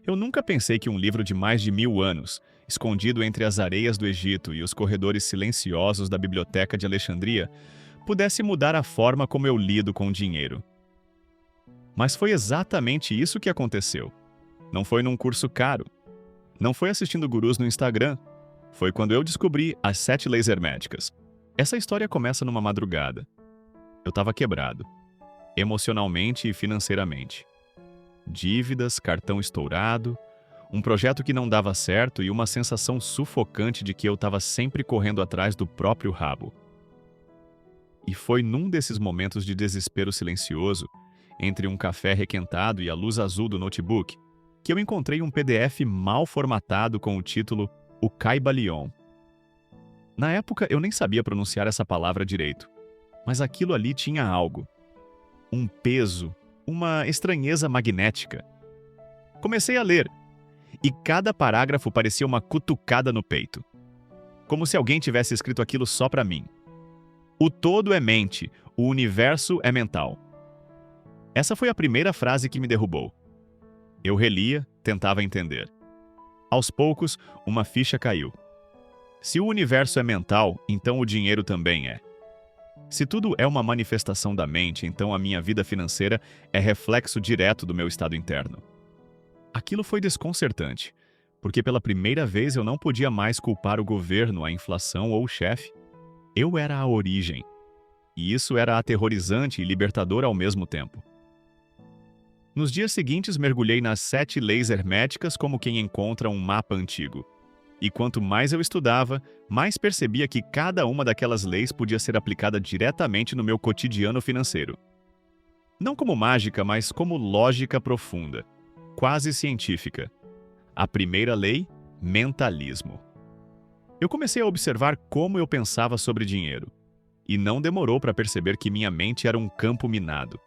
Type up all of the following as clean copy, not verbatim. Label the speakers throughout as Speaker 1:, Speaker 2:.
Speaker 1: Eu nunca pensei que um livro de mais de 1000 anos, escondido entre as areias do Egito e os corredores silenciosos da Biblioteca de Alexandria, pudesse mudar a forma como eu lido com o dinheiro. Mas foi exatamente isso que aconteceu. Não foi num curso caro. Não foi assistindo gurus no Instagram. Foi quando eu descobri as 7 leis herméticas. Essa história começa numa madrugada. Eu estava quebrado, emocionalmente e financeiramente. Dívidas, cartão estourado, um projeto que não dava certo e uma sensação sufocante de que eu estava sempre correndo atrás do próprio rabo. E foi num desses momentos de desespero silencioso, entre um café requentado e a luz azul do notebook, que eu encontrei um PDF mal formatado com o título O Caibalion. Na época, eu nem sabia pronunciar essa palavra direito, mas aquilo ali tinha algo. Um peso, uma estranheza magnética. Comecei a ler, e cada parágrafo parecia uma cutucada no peito. Como se alguém tivesse escrito aquilo só para mim. O todo é mente, o universo é mental. Essa foi a primeira frase que me derrubou. Eu relia, tentava entender. Aos poucos, uma ficha caiu. Se o universo é mental, então o dinheiro também é. Se tudo é uma manifestação da mente, então a minha vida financeira é reflexo direto do meu estado interno. Aquilo foi desconcertante, porque pela primeira vez eu não podia mais culpar o governo, a inflação ou o chefe. Eu era a origem. E isso era aterrorizante e libertador ao mesmo tempo. Nos dias seguintes, mergulhei nas 7 leis herméticas como quem encontra um mapa antigo. E quanto mais eu estudava, mais percebia que cada uma daquelas leis podia ser aplicada diretamente no meu cotidiano financeiro. Não como mágica, mas como lógica profunda, quase científica. A primeira lei, mentalismo. Eu comecei a observar como eu pensava sobre dinheiro. E não demorou para perceber que minha mente era um campo minado.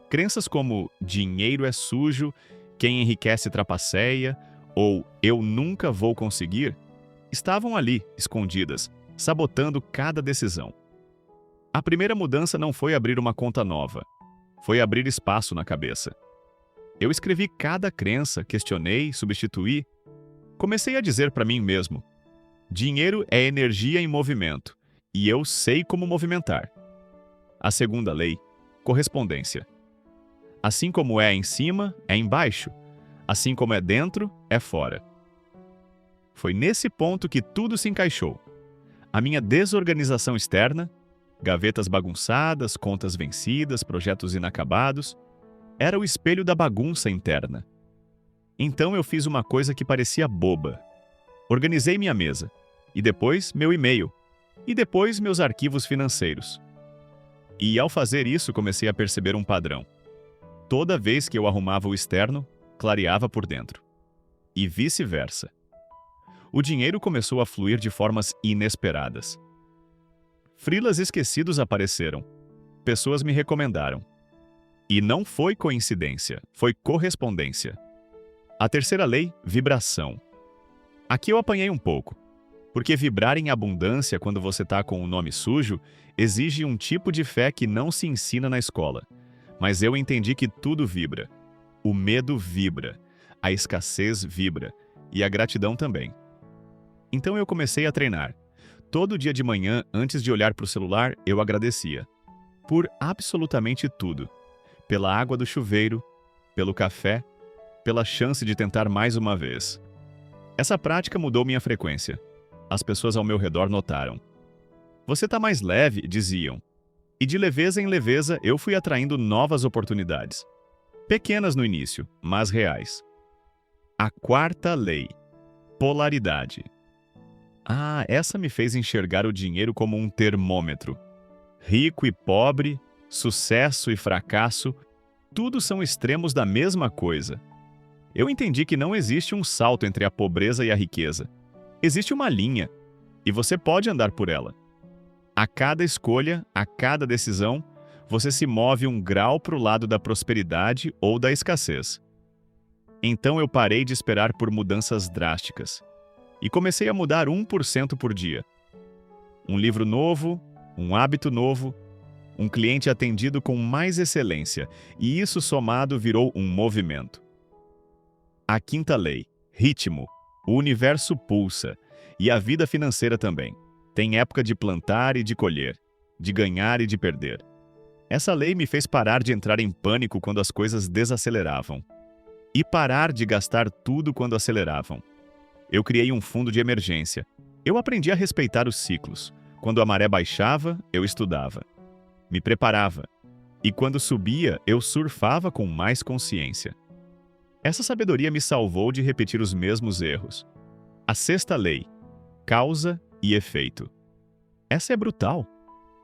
Speaker 1: Crenças como dinheiro é sujo, quem enriquece trapaceia, ou eu nunca vou conseguir, estavam ali, escondidas, sabotando cada decisão. A primeira mudança não foi abrir uma conta nova, foi abrir espaço na cabeça. Eu escrevi cada crença, questionei, substituí. Comecei a dizer para mim mesmo: dinheiro é energia em movimento, e eu sei como movimentar. A segunda lei, correspondência. Assim como é em cima, é embaixo. Assim como é dentro, é fora. Foi nesse ponto que tudo se encaixou. A minha desorganização externa, gavetas bagunçadas, contas vencidas, projetos inacabados, era o espelho da bagunça interna. Então eu fiz uma coisa que parecia boba. Organizei minha mesa, e depois meu e-mail, e depois meus arquivos financeiros. E ao fazer isso comecei a perceber um padrão. Toda vez que eu arrumava o externo, clareava por dentro. E vice-versa. O dinheiro começou a fluir de formas inesperadas. Freelas esquecidos apareceram. Pessoas me recomendaram. E não foi coincidência, foi correspondência. A terceira lei, vibração. Aqui eu apanhei um pouco. Porque vibrar em abundância quando você está com o nome sujo exige um tipo de fé que não se ensina na escola. Mas eu entendi que tudo vibra. O medo vibra, a escassez vibra e a gratidão também. Então eu comecei a treinar. Todo dia de manhã, antes de olhar para o celular, eu agradecia. Por absolutamente tudo. Pela água do chuveiro, pelo café, pela chance de tentar mais uma vez. Essa prática mudou minha frequência. As pessoas ao meu redor notaram. Você está mais leve, diziam. E de leveza em leveza eu fui atraindo novas oportunidades. Pequenas no início, mas reais. A quarta lei. Polaridade. Essa me fez enxergar o dinheiro como um termômetro. Rico e pobre, sucesso e fracasso, tudo são extremos da mesma coisa. Eu entendi que não existe um salto entre a pobreza e a riqueza. Existe uma linha, e você pode andar por ela. A cada escolha, a cada decisão, você se move um grau para o lado da prosperidade ou da escassez. Então eu parei de esperar por mudanças drásticas e comecei a mudar 1% por dia. Um livro novo, um hábito novo, um cliente atendido com mais excelência, e isso somado virou um movimento. A quinta lei: ritmo. O universo pulsa, e a vida financeira também. Tem época de plantar e de colher, de ganhar e de perder. Essa lei me fez parar de entrar em pânico quando as coisas desaceleravam e parar de gastar tudo quando aceleravam. Eu criei um fundo de emergência. Eu aprendi a respeitar os ciclos. Quando a maré baixava, eu estudava. Me preparava. E quando subia, eu surfava com mais consciência. Essa sabedoria me salvou de repetir os mesmos erros. A sexta lei: causa e efeito. Essa é brutal,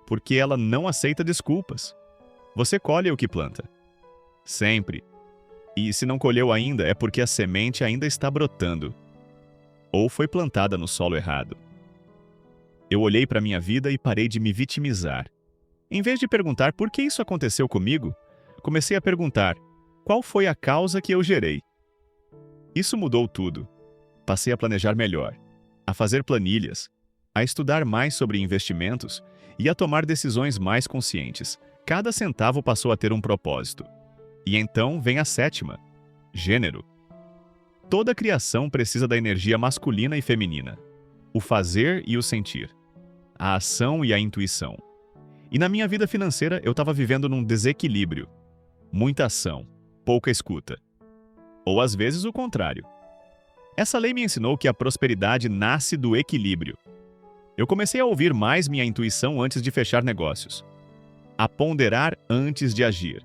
Speaker 1: porque ela não aceita desculpas. Você colhe o que planta. Sempre. E se não colheu ainda, é porque a semente ainda está brotando. Ou foi plantada no solo errado. Eu olhei para minha vida e parei de me vitimizar. Em vez de perguntar por que isso aconteceu comigo, comecei a perguntar: qual foi a causa que eu gerei? Isso mudou tudo. Passei a planejar melhor, a fazer planilhas, a estudar mais sobre investimentos e a tomar decisões mais conscientes. Cada centavo passou a ter um propósito. E então vem a sétima: gênero. Toda criação precisa da energia masculina e feminina, o fazer e o sentir, a ação e a intuição. E na minha vida financeira eu estava vivendo num desequilíbrio. Muita ação, pouca escuta. Ou às vezes o contrário. Essa lei me ensinou que a prosperidade nasce do equilíbrio. Eu comecei a ouvir mais minha intuição antes de fechar negócios, a ponderar antes de agir,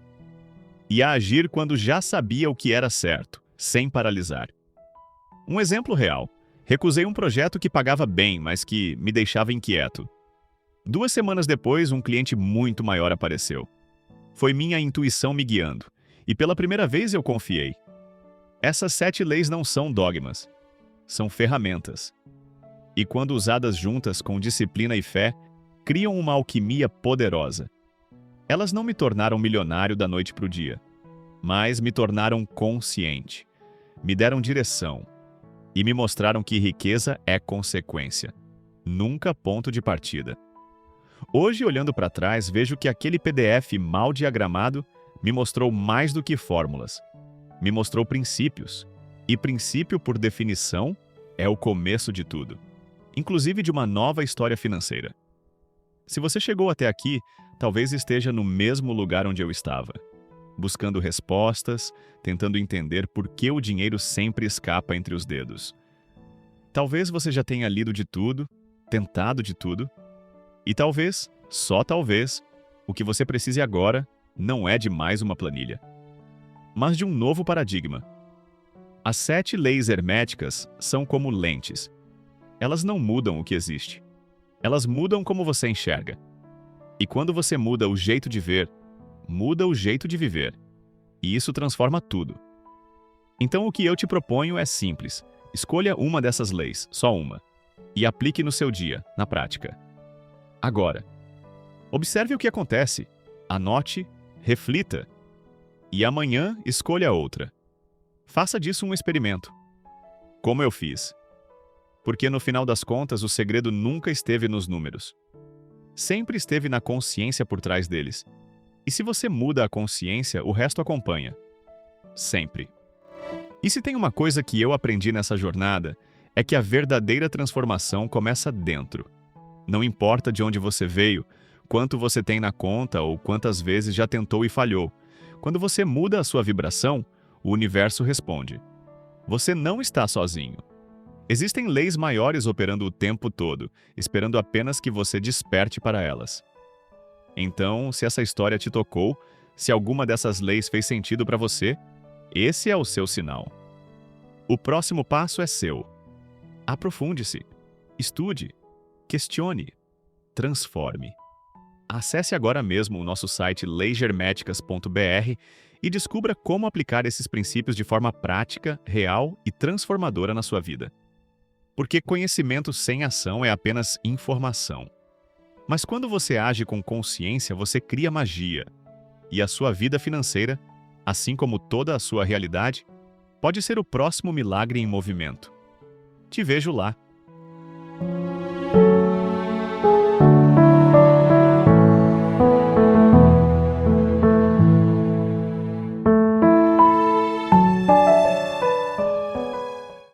Speaker 1: e a agir quando já sabia o que era certo, sem paralisar. Um exemplo real: recusei um projeto que pagava bem, mas que me deixava inquieto. 2 semanas depois, um cliente muito maior apareceu. Foi minha intuição me guiando, e pela primeira vez eu confiei. Essas 7 leis não são dogmas, são ferramentas. E quando usadas juntas com disciplina e fé, criam uma alquimia poderosa. Elas não me tornaram milionário da noite para o dia, mas me tornaram consciente, me deram direção e me mostraram que riqueza é consequência, nunca ponto de partida. Hoje, olhando para trás, vejo que aquele PDF mal diagramado me mostrou mais do que fórmulas. Me mostrou princípios. E princípio, por definição, é o começo de tudo, inclusive de uma nova história financeira. Se você chegou até aqui, talvez esteja no mesmo lugar onde eu estava, buscando respostas, tentando entender por que o dinheiro sempre escapa entre os dedos. Talvez você já tenha lido de tudo, tentado de tudo, e talvez, só talvez, o que você precise agora não é de mais uma planilha, mas de um novo paradigma. As 7 leis herméticas são como lentes. Elas não mudam o que existe. Elas mudam como você enxerga. E quando você muda o jeito de ver, muda o jeito de viver. E isso transforma tudo. Então o que eu te proponho é simples. Escolha uma dessas leis, só uma, e aplique no seu dia, na prática. Agora, observe o que acontece, anote, reflita, e amanhã escolha outra. Faça disso um experimento, como eu fiz. Porque no final das contas o segredo nunca esteve nos números. Sempre esteve na consciência por trás deles. E se você muda a consciência, o resto acompanha. Sempre. E se tem uma coisa que eu aprendi nessa jornada, é que a verdadeira transformação começa dentro. Não importa de onde você veio, quanto você tem na conta ou quantas vezes já tentou e falhou. Quando você muda a sua vibração, o universo responde. Você não está sozinho. Existem leis maiores operando o tempo todo, esperando apenas que você desperte para elas. Então, se essa história te tocou, se alguma dessas leis fez sentido para você, esse é o seu sinal. O próximo passo é seu. Aprofunde-se, estude, questione, transforme. Acesse agora mesmo o nosso site leishermeticas.br e descubra como aplicar esses princípios de forma prática, real e transformadora na sua vida. Porque conhecimento sem ação é apenas informação. Mas quando você age com consciência, você cria magia. E a sua vida financeira, assim como toda a sua realidade, pode ser o próximo milagre em movimento. Te vejo lá.